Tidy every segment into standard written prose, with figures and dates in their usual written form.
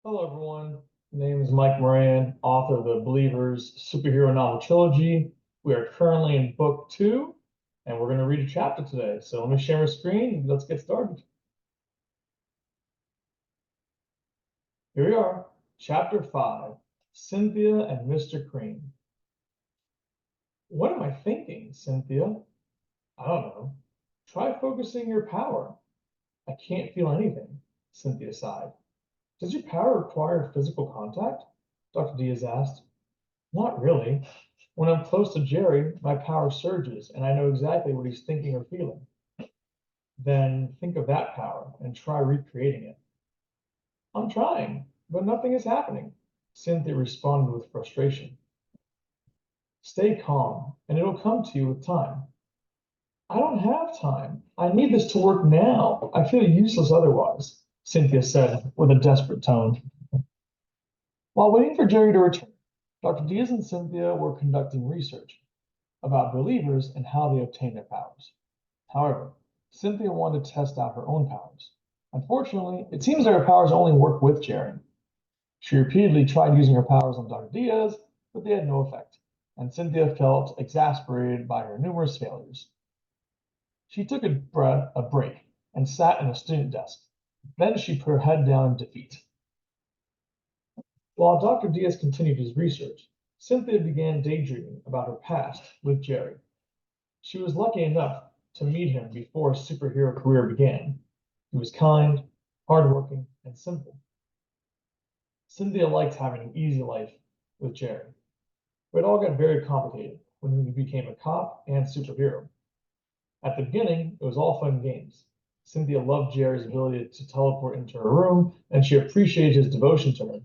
Hello, everyone. My name is Mike Moran, author of the Believers superhero novel trilogy. We are currently in book two, and we're going to read a chapter today. So let me share my screen and let's get started. Here we are, chapter 5, Cynthia and Mr. Cream. What am I thinking, Cynthia? I don't know. Try focusing your power. I can't feel anything, Cynthia sighed. Does your power require physical contact? Dr. Diaz asked. Not really. When I'm close to Jerry, my power surges and I know exactly what he's thinking or feeling. Then think of that power and try recreating it. I'm trying, but nothing is happening, Cynthia responded with frustration. Stay calm, and it'll come to you with time. I don't have time. I need this to work now. I feel useless otherwise, Cynthia said with a desperate tone. While waiting for Jerry to return, Dr. Diaz and Cynthia were conducting research about believers and how they obtain their powers. However, Cynthia wanted to test out her own powers. Unfortunately, it seems that her powers only work with Jerry. She repeatedly tried using her powers on Dr. Diaz, but they had no effect, and Cynthia felt exasperated by her numerous failures. She took a break and sat in a student desk. Then she put her head down in defeat. While Dr. Diaz continued his research, Cynthia began daydreaming about her past with Jerry. She was lucky enough to meet him before his superhero career began. He was kind, hardworking, and simple. Cynthia liked having an easy life with Jerry, but it all got very complicated when he became a cop and superhero. At the beginning, it was all fun and games. Cynthia loved Jerry's ability to teleport into her room, and she appreciated his devotion to her.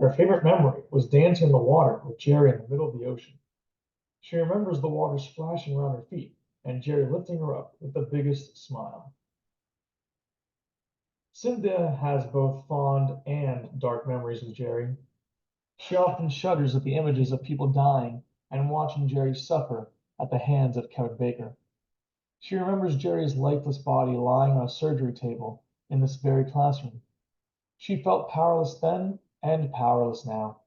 Her favorite memory was dancing in the water with Jerry in the middle of the ocean. She remembers the water splashing around her feet and Jerry lifting her up with the biggest smile. Cynthia has both fond and dark memories with Jerry. She often shudders at the images of people dying and watching Jerry suffer at the hands of Kevin Baker. She remembers Jerry's lifeless body lying on a surgery table in this very classroom. She felt powerless then and powerless now.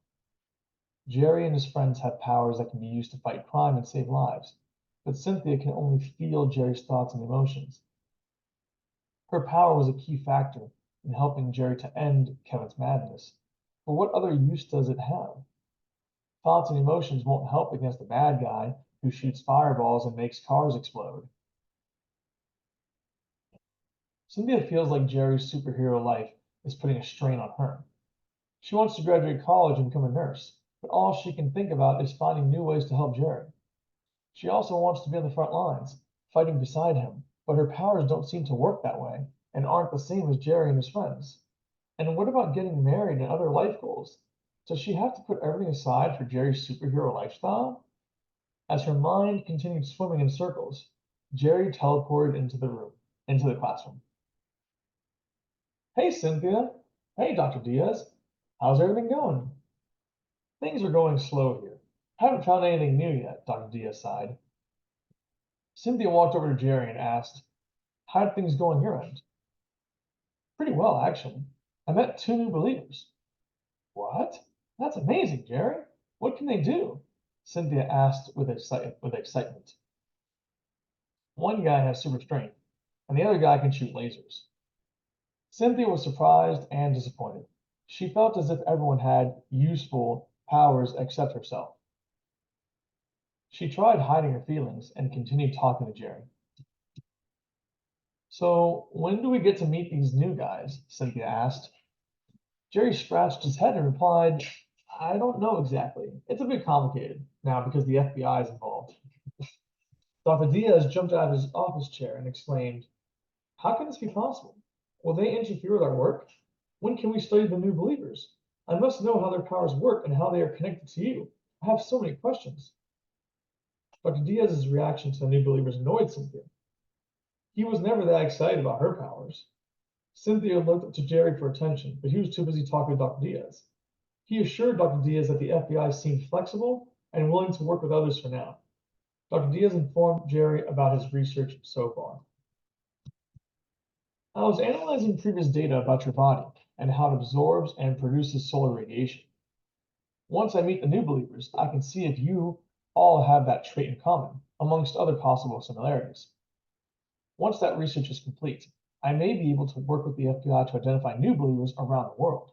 Jerry and his friends have powers that can be used to fight crime and save lives, but Cynthia can only feel Jerry's thoughts and emotions. Her power was a key factor in helping Jerry to end Kevin's madness. But what other use does it have? Thoughts and emotions won't help against a bad guy who shoots fireballs and makes cars explode. Cynthia feels like Jerry's superhero life is putting a strain on her. She wants to graduate college and become a nurse, but all she can think about is finding new ways to help Jerry. She also wants to be on the front lines, fighting beside him, but her powers don't seem to work that way and aren't the same as Jerry and his friends. And what about getting married and other life goals? Does she have to put everything aside for Jerry's superhero lifestyle? As her mind continued swimming in circles, Jerry teleported into the classroom. Hey, Cynthia. Hey, Dr. Diaz. How's everything going? Things are going slow here. Haven't found anything new yet, Dr. Diaz sighed. Cynthia walked over to Jerry and asked, how did things go on your end? Pretty well, actually. I met two new believers. What? That's amazing, Jerry. What can they do? Cynthia asked with excitement. One guy has super strength, and the other guy can shoot lasers. Cynthia was surprised and disappointed. She felt as if everyone had useful powers except herself. She tried hiding her feelings and continued talking to Jerry. So, when do we get to meet these new guys? Cynthia asked. Jerry scratched his head and replied, I don't know exactly. It's a bit complicated now because the FBI is involved. Dr. Diaz jumped out of his office chair and exclaimed, how can this be possible? Will they interfere with our work? When can we study the new believers? I must know how their powers work and how they are connected to you. I have so many questions. Dr. Diaz's reaction to the new believers annoyed Cynthia. He was never that excited about her powers. Cynthia looked up to Jerry for attention, but he was too busy talking to Dr. Diaz. He assured Dr. Diaz that the FBI seemed flexible and willing to work with others for now. Dr. Diaz informed Jerry about his research so far. I was analyzing previous data about your body, and how it absorbs and produces solar radiation. Once I meet the new believers, I can see if you all have that trait in common, amongst other possible similarities. Once that research is complete, I may be able to work with the FBI to identify new believers around the world.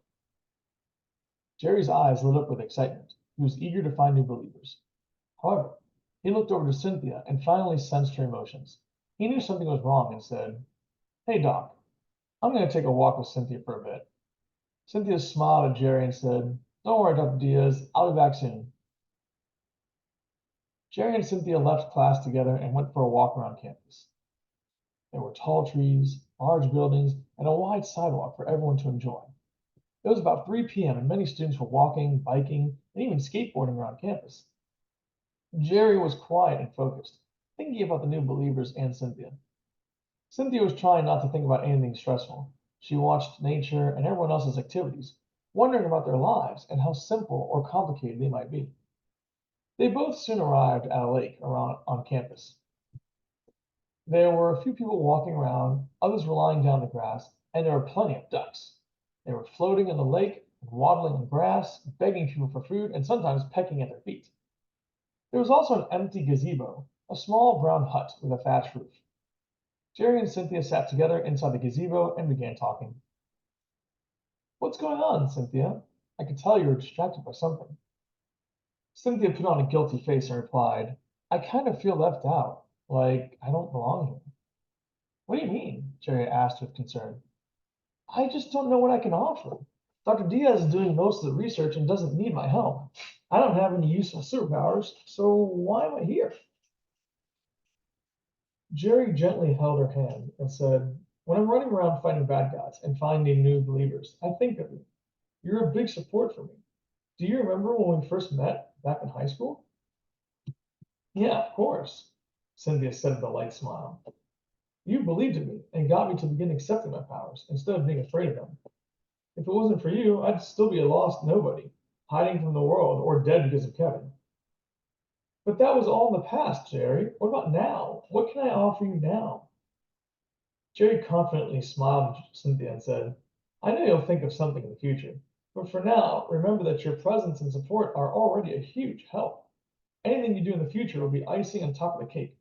Jerry's eyes lit up with excitement. He was eager to find new believers. However, he looked over to Cynthia and finally sensed her emotions. He knew something was wrong and said, "Hey, Doc, I'm going to take a walk with Cynthia for a bit." Cynthia smiled at Jerry and said, "Don't worry, Dr. Diaz, I'll be back soon." Jerry and Cynthia left class together and went for a walk around campus. There were tall trees, large buildings, and a wide sidewalk for everyone to enjoy. It was about 3 p.m. and many students were walking, biking, and even skateboarding around campus. Jerry was quiet and focused, thinking about the new believers and Cynthia. Cynthia was trying not to think about anything stressful. She watched nature and everyone else's activities, wondering about their lives and how simple or complicated they might be. They both soon arrived at a lake around on campus. There were a few people walking around, others were lying down in the grass, and there were plenty of ducks. They were floating in the lake, waddling on grass, begging people for food, and sometimes pecking at their feet. There was also an empty gazebo, a small brown hut with a thatched roof. Jerry and Cynthia sat together inside the gazebo and began talking. "What's going on, Cynthia? I could tell you were distracted by something." Cynthia put on a guilty face and replied, "I kind of feel left out, like I don't belong here." "What do you mean?" Jerry asked with concern. "I just don't know what I can offer. Dr. Diaz is doing most of the research and doesn't need my help. I don't have any useful superpowers, so why am I here?" Jerry gently held her hand and said, "When I'm running around fighting bad guys and finding new believers, I think of you. You're a big support for me. Do you remember when we first met back in high school?" "Yeah, of course," Cynthia said with a light smile. "You believed in me and got me to begin accepting my powers instead of being afraid of them. If it wasn't for you, I'd still be a lost nobody, hiding from the world or dead because of Kevin." "But that was all in the past, Jerry. What about now? What can I offer you now?" Jerry confidently smiled at Cynthia and said, "I know you'll think of something in the future, but for now, remember that your presence and support are already a huge help. Anything you do in the future will be icing on top of the cake."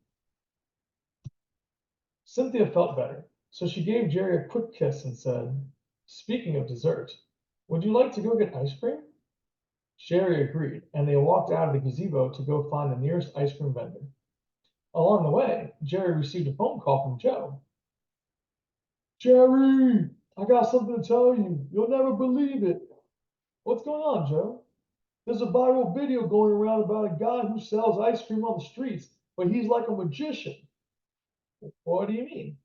Cynthia felt better, so she gave Jerry a quick kiss and said, "Speaking of dessert, would you like to go get ice cream?" Jerry agreed, and they walked out of the gazebo to go find the nearest ice cream vendor. Along the way, Jerry received a phone call from Joe. "Jerry, I got something to tell you. You'll never believe it." "What's going on, Joe?" "There's a viral video going around about a guy who sells ice cream on the streets, but he's like a magician." "What do you mean?"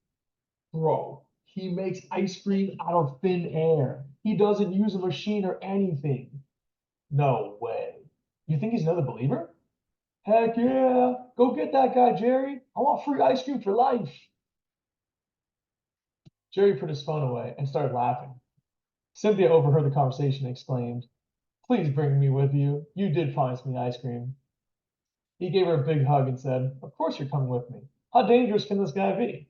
"Bro, he makes ice cream out of thin air. He doesn't use a machine or anything." "No way. You think he's another believer?" "Heck yeah. Go get that guy, Jerry. I want free ice cream for life." Jerry put his phone away and started laughing. Cynthia overheard the conversation and exclaimed, "Please bring me with you. You did promise me ice cream." He gave her a big hug and said, "Of course you're coming with me. How dangerous can this guy be?"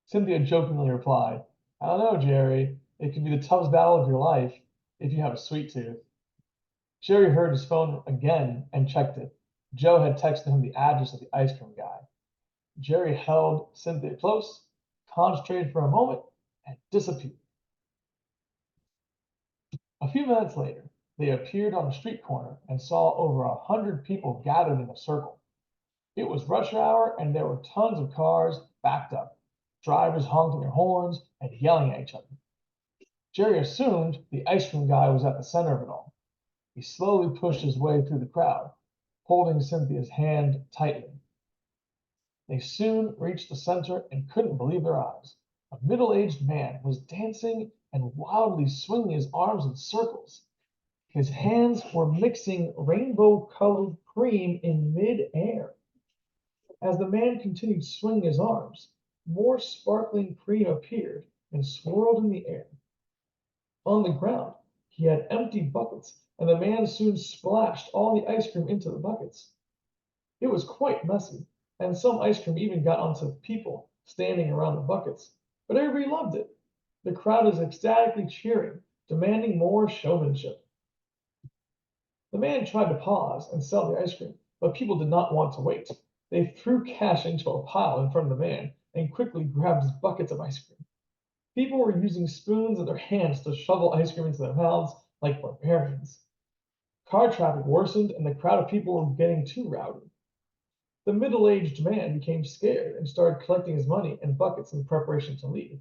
Cynthia jokingly replied, "I don't know, Jerry. It could be the toughest battle of your life if you have a sweet tooth." Jerry heard his phone again and checked it. Joe had texted him the address of the ice cream guy. Jerry held Cynthia close, concentrated for a moment, and disappeared. A few minutes later, they appeared on a street corner and saw over 100 people gathered in a circle. It was rush hour and there were tons of cars backed up, drivers honking their horns and yelling at each other. Jerry assumed the ice cream guy was at the center of it all. He slowly pushed his way through the crowd, holding Cynthia's hand tightly. They soon reached the center and couldn't believe their eyes. A middle-aged man was dancing and wildly swinging his arms in circles. His hands were mixing rainbow-colored cream in mid-air. As the man continued swinging his arms, more sparkling cream appeared and swirled in the air. On the ground, he had empty buckets, and the man soon splashed all the ice cream into the buckets. It was quite messy, and some ice cream even got onto people standing around the buckets, but everybody loved it. The crowd is ecstatically cheering, demanding more showmanship. The man tried to pause and sell the ice cream, but people did not want to wait. They threw cash into a pile in front of the man and quickly grabbed his buckets of ice cream. People were using spoons in their hands to shovel ice cream into their mouths like barbarians. Car traffic worsened and the crowd of people were getting too rowdy. The middle-aged man became scared and started collecting his money and buckets in preparation to leave.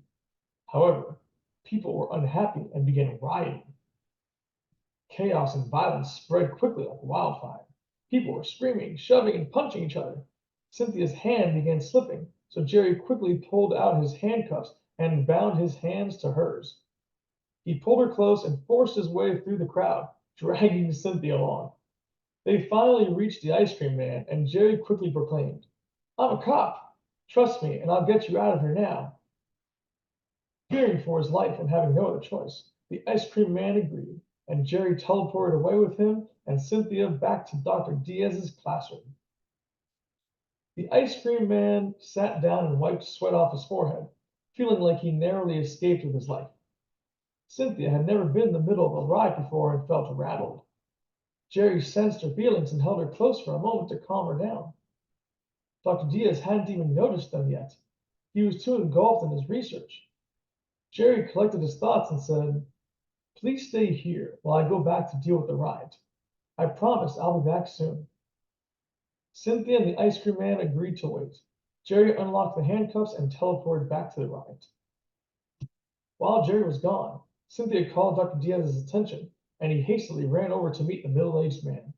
However, people were unhappy and began rioting. Chaos and violence spread quickly like wildfire. People were screaming, shoving, and punching each other. Cynthia's hand began slipping, so Jerry quickly pulled out his handcuffs and bound his hands to hers. He pulled her close and forced his way through the crowd, dragging Cynthia along. They finally reached the ice cream man, and Jerry quickly proclaimed, "I'm a cop. Trust me, and I'll get you out of here now." Fearing for his life and having no other choice, the ice cream man agreed, and Jerry teleported away with him and Cynthia back to Dr. Diaz's classroom. The ice cream man sat down and wiped sweat off his forehead, feeling like he narrowly escaped with his life. Cynthia had never been in the middle of a ride before and felt rattled. Jerry sensed her feelings and held her close for a moment to calm her down. Dr. Diaz hadn't even noticed them yet. He was too engulfed in his research. Jerry collected his thoughts and said, "Please stay here while I go back to deal with the ride. I promise I'll be back soon." Cynthia and the ice cream man agreed to wait. Jerry unlocked the handcuffs and teleported back to the ride. While Jerry was gone, Cynthia called Dr. Diaz's attention, and he hastily ran over to meet the middle-aged man.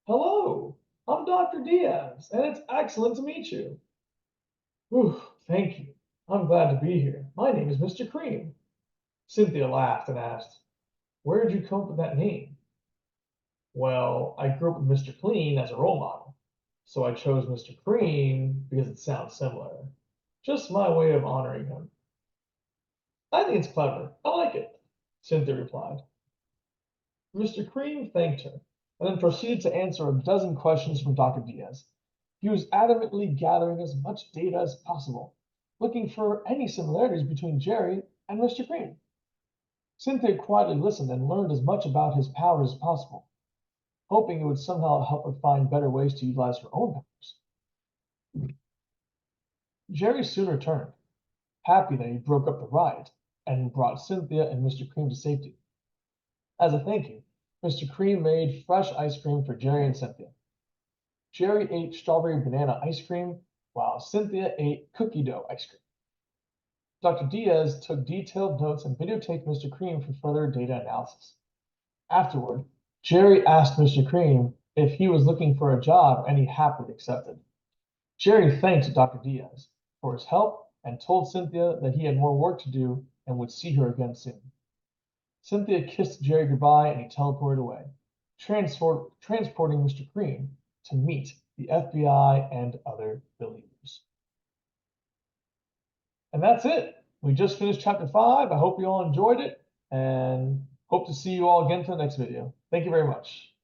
"Hello, I'm Dr. Diaz, and it's excellent to meet you." "Whew, thank you. I'm glad to be here. My name is Mr. Cream." Cynthia laughed and asked, "Where did you come up with that name?" "Well, I grew up with Mr. Clean as a role model, so I chose Mr. Cream because it sounds similar. Just my way of honoring him." "I think it's clever. I like it," Cynthia replied. Mr. Cream thanked her and then proceeded to answer a dozen questions from Dr. Diaz. He was adamantly gathering as much data as possible, looking for any similarities between Jerry and Mr. Cream. Cynthia quietly listened and learned as much about his powers as possible, hoping it would somehow help her find better ways to utilize her own powers. Jerry soon returned, happy that he broke up the riot and brought Cynthia and Mr. Cream to safety. As a thank you, Mr. Cream made fresh ice cream for Jerry and Cynthia. Jerry ate strawberry banana ice cream, while Cynthia ate cookie dough ice cream. Dr. Diaz took detailed notes and videotaped Mr. Cream for further data analysis. Afterward, Jerry asked Mr. Cream if he was looking for a job, and he happily accepted. Jerry thanked Dr. Diaz for his help and told Cynthia that he had more work to do and would see her again soon. Cynthia kissed Jerry goodbye and he teleported away, transporting Mr. Cream to meet the FBI and other believers. And that's it. We just finished chapter 5. I hope you all enjoyed it and hope to see you all again for the next video. Thank you very much.